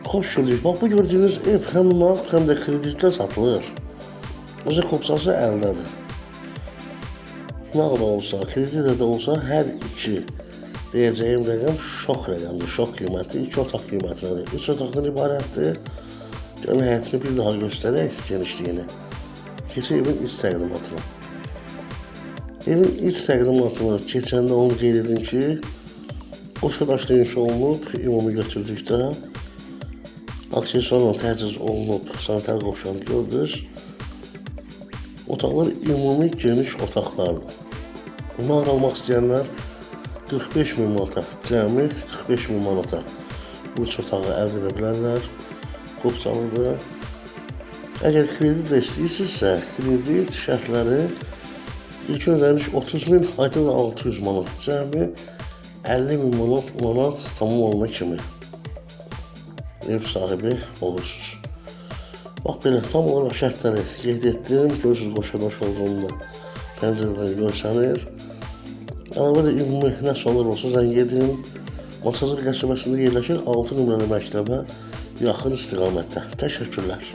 Xoş gördük. Bax, bu gördüyünüz ev həm nağd, həm də kreditlə satılır. Özü kopsası əldədir. Nağd olsa, kreditlə də olsa, hər iki deyəcəyim rəqəm şok rəqəmdir, şok qiyməti, 2 otaq qiymətinədir. 3 otaqdan ibarətdir. Gəlin həyətini bir daha göstərək, genişliyini. Keçək evin iç təqdimatına. Evin iç təqdimatına keçəndə onu qeyd edin ki, boşa daşla inşa olunub, ümumi götürdükdə aksesuarla təchiz olunub, sanitar qovşanı gördünüz. Otaqlar ümumi geniş otaqlardır. Nağd almaq istəyənlər 45 min manata, cəmi 45 min manata bu üç otağı əldə edə bilərlər. Kopsalıdır. Əgər kredit də istəyirsinizsə, kredit şərtləri ilk ödəniş 30 min, ayda da 600 manat, cəmi 50 min manat tamam olana kimi ev sahibi olursunuz. Bax belə, tam olaraq şərtləri qeyd etdim. Görürsünüz, qoşa-daş olduğunda pəncərədən görsənir. Əlavə də ümumi nəsə olur olsa zəng edin. Masazır qəsəbəsində yerləşir 6 nömrəli məktəbə yaxın istiqamətdə. Təşəkkürlər.